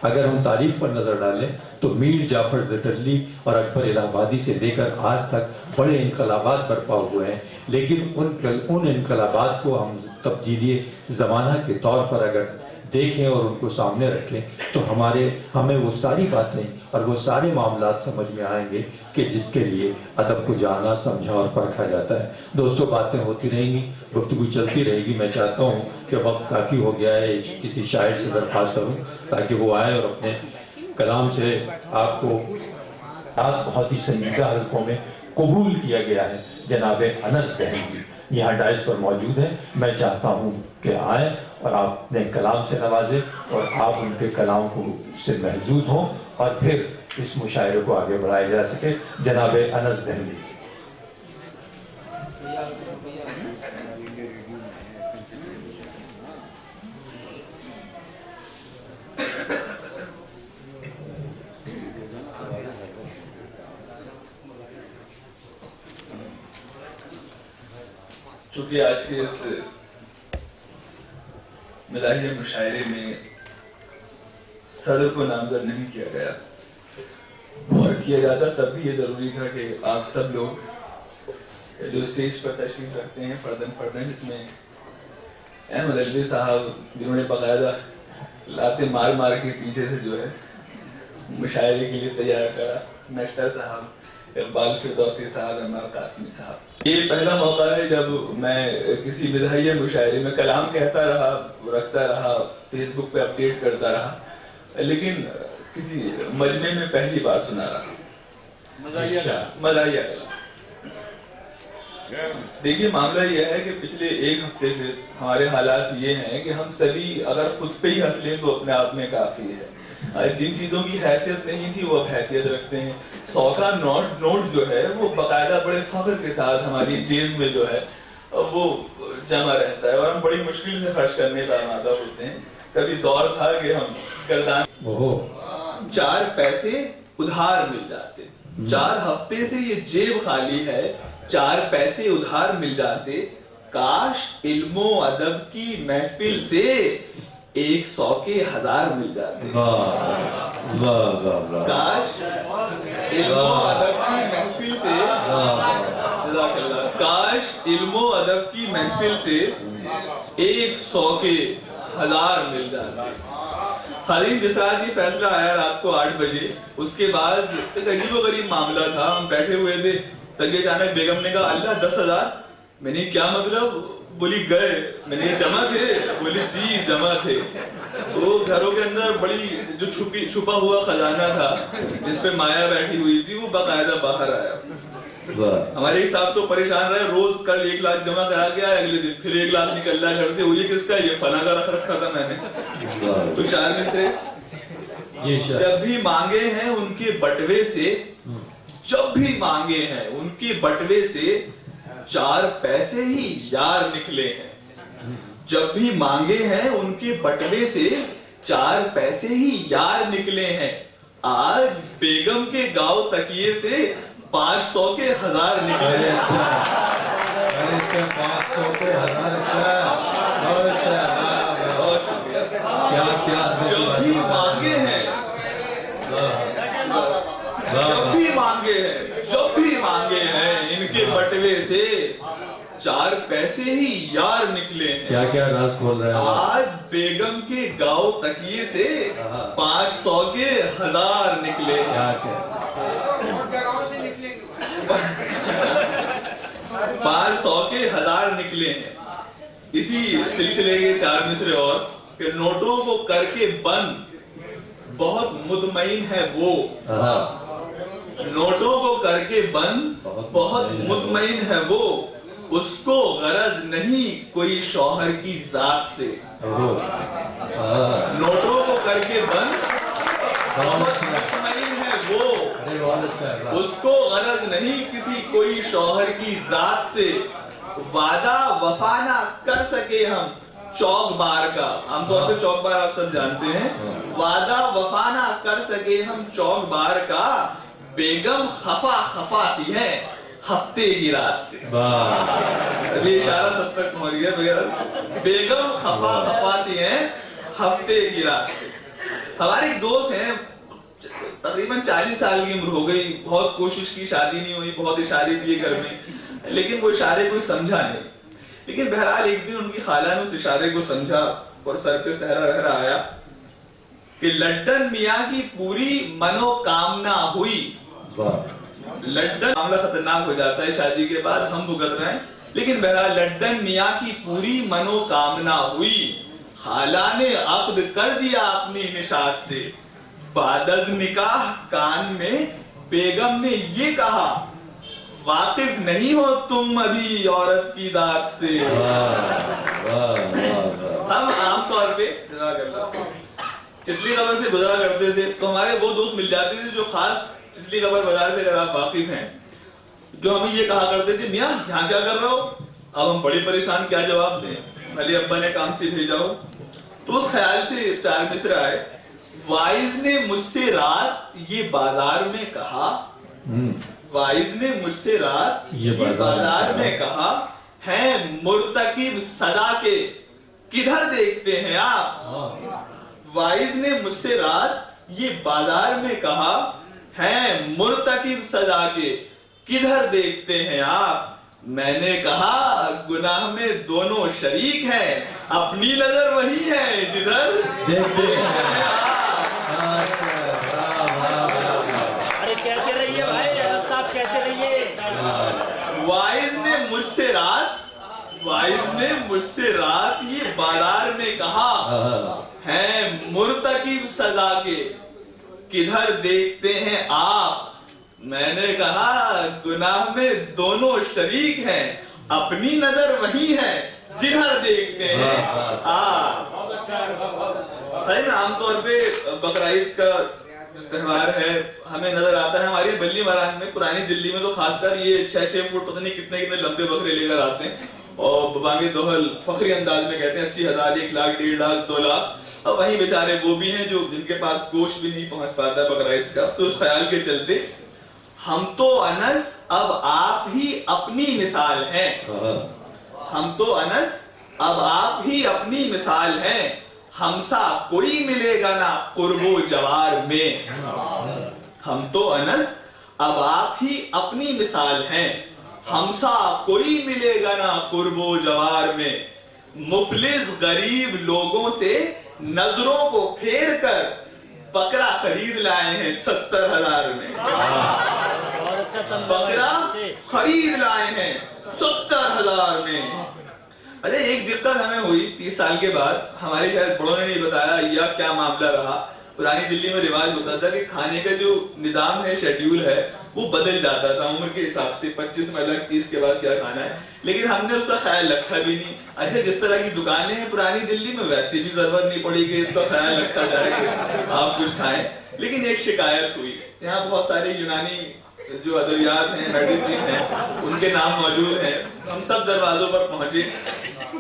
اگر ہم تاریخ پر نظر ڈالیں تو میر جعفر زٹلی اور اکبر الہ آبادی سے لے کر آج تک بڑے انقلابات برپا ہوئے ہیں، لیکن ان انقلابات کو ہم تبدیلی زمانہ کے طور پر اگر دیکھیں اور ان کو سامنے رکھیں تو ہمیں وہ ساری باتیں اور وہ سارے معاملات سمجھ میں آئیں گے کہ جس کے لیے ادب کو جانا، سمجھا اور پرکھا جاتا ہے۔ دوستو، باتیں ہوتی رہیں گی، گفتگو چلتی رہے گی۔ میں چاہتا ہوں کہ وقت کافی ہو گیا ہے، کسی شاعر سے درخواست کروں تاکہ وہ آئے اور اپنے کلام سے آپ بہت ہی سنجیدہ حلقوں میں قبول کیا گیا ہے جناب انس دہلوی یہاں ڈائز پر موجود ہیں۔ میں چاہتا ہوں کہ آئیں اور آپ اپنے کلام سے نوازیں اور آپ ان کے کلام سے محظوظ ہوں اور پھر اس مشاعرے کو آگے بڑھایا جا سکے۔ جناب انس دہلوی۔ چونکہ آج کے اس مداحیہ مشاعرے میں صدر کو نامزد نہیں کیا گیا اور کیا جاتا تب بھی یہ ضروری تھا کہ آپ سب لوگ جو اسٹیج پر تشریف رکھتے ہیں فردن جس میں احمد علوی صاحب جنہوں نے باقاعدہ لاتے مار مار کے پیچھے سے جو ہے مشاعرے کے لیے تیار کرا، نشتر صاحب، اقبال فردوسی صاحب، عمار قاسمی صاحب۔ یہ پہلا موقع ہے جب میں کسی مداحیہ مشاعرے میں کلام کہتا رہا، رکھتا رہا، فیس بک پہ اپڈیٹ کرتا رہا، لیکن کسی مجمع میں پہلی بار سنا رہا مداحیہ کلام۔ دیکھیے معاملہ یہ ہے کہ پچھلے ایک ہفتے سے ہمارے حالات یہ ہیں کہ ہم سبھی اگر خود پہ ہی ہنس لیں تو اپنے آپ میں کافی ہے۔ جن چیزوں کی حیثیت نہیں تھی وہ اب حیثیت رکھتے ہیں۔ 100 کا نوٹ جو ہے وہ باقاعدہ بڑے فخر کے ساتھ ہماری جیب میں جو ہے وہ جمع رہتا ہے اور ہم بڑی مشکل سے خرچ کرنے کا آمادہ ہوتے ہیں۔ کبھی دور تھا کہ ہم گردان 4 پیسے ادھار مل جاتے، 4 ہفتے سے یہ جیب خالی ہے، 4 پیسے ادھار مل جاتے، کاش علم و ادب کی محفل سے 100 کے 1000 مل جاتے۔ کاش علم و ادب کی محفل سے کاش علم و ادب کی محفل سے 100 کے 1000 مل جاتے۔ خالد جس رات یہ فیصلہ آیا رات کو 8 بجے، اس کے بعد ایک عجیب و غریب معاملہ تھا۔ ہم بیٹھے ہوئے تھے، تنگے اچانک بیگم نے کہا اللہ 10,000۔ میں نے کیا مطلب؟ بولی گئے۔ میں نے جمع تھے؟ بولی جی جمع تھے۔ وہ گھروں کے اندر بڑی جو چھپا ہوا خزانہ تھا جس پہ مایا بیٹھی ہوئی تھی وہ باقاعدہ باہر آیا۔ ہمارے حساب تو پریشان رہے، روز کل 1 لاکھ جمع کرا کے آئے، اگلے دن پھر 1 لاکھ نکل رہا گھر سے۔ وہ یہ کس کا؟ یہ فلاں کا رکھ رکھا تھا میں نے۔ تو شاعر میں سے جب بھی مانگے ہیں ان کے بٹوے سے، جب بھی مانگے ہیں ان کے بٹوے سے 4 پیسے ہی یار نکلے ہیں۔ جب بھی مانگے ہیں ان کے بٹوے سے 4 پیسے ہی یار نکلے ہیں۔ آج بیگم کے گاؤں تکیے سے 500 کے 1000 نکلے ہیں۔ 500 کے 1000 جب بھی مانگے ہیں، جب بھی مانگے ہیں، جب بھی مانگے ہیں ان کے بٹوے سے 4 پیسے ہی یار نکلے ہیں۔ کیا کیا راز کھول رہے ہیں؟ آج بیگم کے گاؤں تکیے سے 500 کے 1000 نکلے ہیں۔ 500 کے 1000 نکلے ہیں۔ اسی سلسلے کے 4 مصرے اور کہ نوٹوں کو کر کے بند بہت مطمئن ہے وہ، نوٹوں کو کر کے بند بہت مطمئن ہے وہ، اس کو غرض نہیں کوئی شوہر کی ذات سے۔ نوٹوں کو کر کے بند بہت مطمئن ہے وہ، اس کو غرض نہیں کسی کوئی شوہر کی ذات سے۔ وعدہ وفا نہ کر سکے ہم چوک بار کا، عام طور سے چوک بار آپ سب جانتے ہیں، وعدہ وفا نہ کر سکے ہم چوک بار کا، بیگم خفا سی ہے ہفتے کی رات سے۔ یہ اشارہ سب تک پہنچ گیا۔ بیگم خفا سی ہے ہفتے کی رات سے۔ ہمارے ایک دوست ہیں تقریباً 40 سال کی عمر ہو گئی, بہت کوشش کی, شادی نہیں ہوئی, بہت اشارے کیے گھر میں, لیکن وہ اشارے کوئی سمجھا نہیں. لیکن بہرحال ایک دن ان کی خالہ نے اس اشارے کو سمجھا اور سر پہ صحرا رہ رہا آیا کہ لڈن میاں کی پوری منو کامنا ہوئی. لڈن معاملہ خطرناک ہو جاتا ہے شادی کے بعد, ہم بھگت رہے ہیں, لیکن بہرحال لڈن میاں کی پوری منو کامنا ہوئی, خالہ نے عقد کر دیا اپنی نشاط سے. بعد از نکاح کان میں بیگم نے یہ کہا, واقف نہیں ہو تم ابھی عورت کی داد سے. ہم عام طور پہ چتلی قبر سے گزرا کرتے تھے تو ہمارے وہ دوست مل جاتے تھے جو خاص چتلی قبر بازار سے اگر آپ واقف ہیں, جو ہمیں یہ کہا کرتے تھے, میاں یہاں کیا کر رہے ہو؟ اب ہم بڑی پریشان, کیا جواب دیں, بھلے ابا نے کام سے بھیجا ہو. تو اس خیال سے 4 مصرع آئے. وائز نے مجھ سے رات یہ بازار میں کہا, وائز نے مجھ سے رات یہ بازار میں کہا, ہے مرتکب سزا کے کدھر دیکھتے ہیں آپ. وائز نے مجھ سے رات یہ بازار میں کہا, ہے مرتکب سزا کے کدھر دیکھتے ہیں آپ. میں نے کہا گناہ میں دونوں شریک ہیں, اپنی نظر وہی ہے جدھر دیکھتے ہیں آپ. ارے کہتے رہیے بھائی, صاحب کہتے رہیے. وائز نے مجھ سے رات یہ بازار میں کہا, ہے مرتکب سزا کے کدھر دیکھتے ہیں آپ. میں نے کہا گناہ میں دونوں شریک ہیں, اپنی نظر وہی ہے جدھر دیکھتے ہیں آپ. عام طور پہ بقرعید کا تہوار ہے, ہمیں نظر آتا ہے ہماری بلی مہاراج میں, پرانی دلی میں تو خاص کر یہ 6-6 فٹ پتہ نہیں کتنے لمبے بکرے لے کر آتے ہیں, اور بانگی دوہل فخری انداز میں کہتے ہیں 80,000, 1 لاکھ, 1.5 لاکھ, 2 لاکھ. اور وہیں بیچارے وہ بھی ہیں جو جن کے پاس گوشت بھی نہیں پہنچ پاتا بقرعید کا. تو اس خیال کے چلتے ہم تو انس اب آپ ہی اپنی مثال ہیں, ہم تو انس اب آپ ہی اپنی مثال ہیں, ہمسا کوئی ملے گا نا قرب و جوار میں. ہم تو انس اب آپ ہی اپنی مثال ہیں, ہمسا کوئی ملے گا نا قرب و جوار میں. مفلس غریب لوگوں سے نظروں کو پھیر کر بکرا خرید لائے ہیں 70,000 میں. بکرا خرید لائے ہیں 70,000 میں. ارے ایک دقت ہمیں ہوئی 30 سال کے بعد, ہمارے شاید بڑوں نے نہیں بتایا یا کیا معاملہ رہا. پرانی دلی میں رواج ہوتا تھا کہ کھانے کا جو نظام ہے, شیڈیول ہے, وہ بدل جاتا تھا عمر کے حساب سے, 25 میں الگ, 30 کے بعد کیا کھانا ہے. لیکن ہم نے اس کا خیال رکھا بھی نہیں. اچھا جس طرح کی دکانیں ہیں پرانی دلی میں, ویسے بھی ضرورت نہیں پڑی کہ اس کا خیال رکھا جائے کہ آپ کچھ کھائیں. لیکن ایک شکایت ہوئی, یہاں بہت سارے یونانی جو ادویات ہیں, میڈیسن ہیں, ان کے نام موجود ہیں. ہم سب دروازوں پر پہنچے,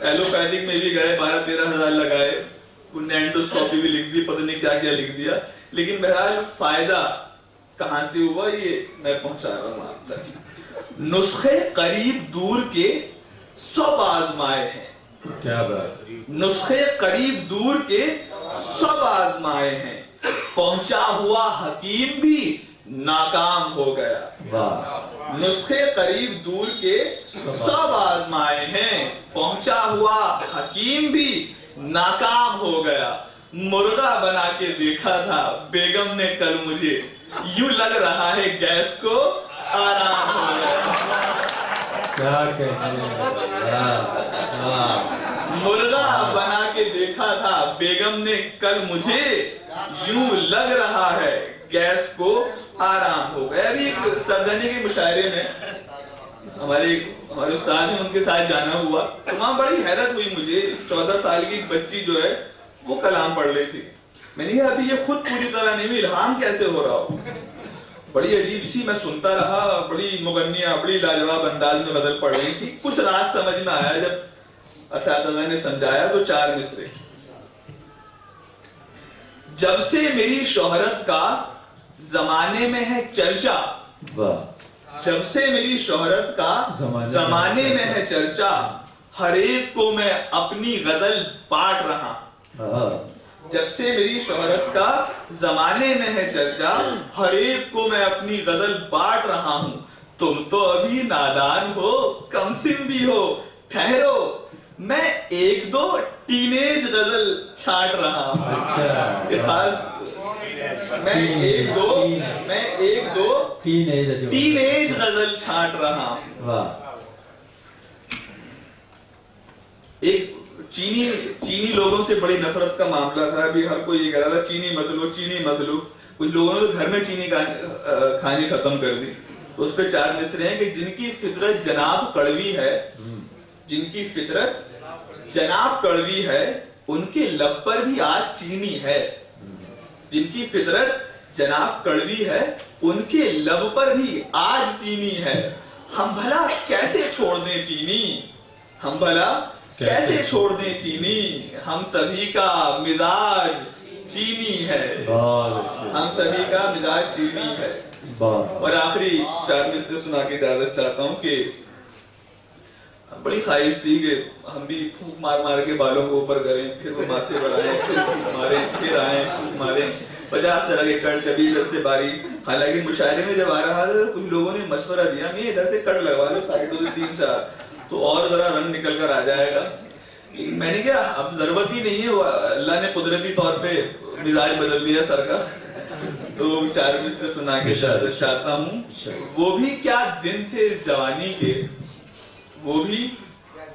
ایلوپیتھک میں بھی گئے, 12-13 ہزار لگائے, ان نے اینڈوسکوپی بھی لکھ دی, پتہ نہیں کیا کیا لکھ دیا. لیکن بہرحال فائدہ کہاں سے ہوا یہ میں پہنچا رہا ہوں آپ تک. نسخے قریب دور کے سب آزمائے ہیں. کیا بات. نسخے قریب دور کے سب آزمائے ہیں, پہنچا ہوا حکیم بھی ناکام ہو گیا. نسخے قریب دور کے سب آزمائے ہیں, پہنچا ہوا حکیم بھی ناکام ہو گیا. مرغا بنا کے دیکھا تھا بیگم نے کل مجھے, یوں لگ رہا ہے گیس کو آرام ہو گیا. کیا کہتے ہیں. مرغا بنا کے دیکھا تھا بیگم نے کل مجھے, یوں لگ رہا ہے گیس کو آرام ہو گیا. ابھی ایک سردنی کے مشاعرے میں ہمارے استاد ہیں, ان کے ساتھ جانا ہوا تو وہاں بڑی حیرت ہوئی مجھے. 14 سال کی بچی جو ہے وہ کلام پڑھ رہی تھی. میں نے کہا ابھی یہ خود پوری طرح نہیں ہوئی, الہام کیسے ہو رہا ہو. بڑی عجیب سی, میں سنتا رہا, بڑی مغنیہ, بڑی لاجواب انداز میں غزل پڑھ رہی تھی. کچھ راز سمجھ میں آیا جب اساتذہ نے سمجھایا تو 4 مصرے. جب سے میری شہرت کا زمانے میں ہے چرچا, جب سے میری شہرت کا زمانے میں ہے چرچا, ہر ایک کو میں اپنی غزل بانٹ رہا. جب سے میری شہرت کا زمانے میں ہے چرچا، ہر ایک کو میں اپنی غزل بانٹ رہا ہوں۔ تم تو ابھی نادان ہو، کم سن بھی ہو، ٹھہرو میں ایک دو ٹین ایج غزل چھانٹ رہا ہوں۔ اچھا، یہ خاص میں ایک دو تین ایج غزل چھانٹ رہا ہوں۔ واہ، ایک چینی لوگوں سے بڑی نفرت کا معاملہ تھا، ابھی ہر کوئی یہ کہہ رہا تھا چینی مت لو، چینی مت لو۔ کچھ لوگوں نے تو گھر میں چینی کھانی ختم کر دی۔ اس پہ 4 مصرے ہیں کہ جن کی فطرت جناب کڑوی ہے، جن کی فطرت جناب کڑوی ہے، ان کے لب پر بھی آج چینی ہے۔ جن کی فطرت جناب کڑوی ہے، ان کے لب پر بھی آج چینی ہے۔ ہم بھلا کیسے چھوڑ دیں چینی، ہم بھلا کیسے چھوڑ دیں چینی، ہم سبھی کا مزاج چینی ہے، ہم سبھی کا مزاج چینی ہے۔ اور آخری 4 مصرے سنا کے اجازت چاہتا ہوں کہ بڑی خواہش تھی کہ ہم بھی پھونک مار مار کے بالوں کو اوپر کریں، پھر وہ ماتھے پر آئیں، پھر پھونک ماریں، پھر آئیں پھونک ماریں، 50 طرح کے کٹ، کبھی ادھر سے باری۔ حالانکہ مشاعرے میں جب آ رہا تھا کچھ لوگوں نے مشورہ دیا میں ادھر سے کٹ لگوا لو سائڈوں سے 3-4 تو اور ذرا رنگ نکل کر آ جائے گا۔ لیکن میں نے کہا اب ضرورت ہی نہیں ہے، وہ اللہ نے قدرتی طور پہ مزاج بدل دیا سر کا۔ تو 4 مصرے سنا کے اجازت چاہتا ہوں۔ وہ بھی کیا دن تھے اس جوانی کے، وہ بھی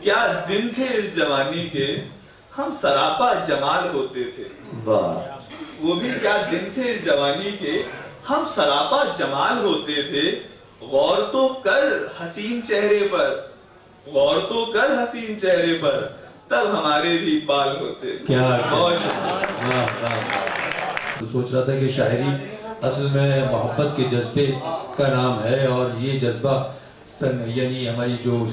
کیا دن تھے اس جوانی کے، ہم سراپا جمال ہوتے تھے۔ وہ بھی کیا دن تھے اس جوانی کے، ہم سراپا جمال ہوتے تھے۔ غور تو کر حسین چہرے پر، غور تو کر حسین چہرے پر، تب ہمارے بھی بال ہوتے تھے۔ بہت شکریہ۔ سوچ رہا تھا کہ شاعری اصل میں محبت کے جذبے کا نام ہے، اور یہ جذبہ یعنی ہماری جو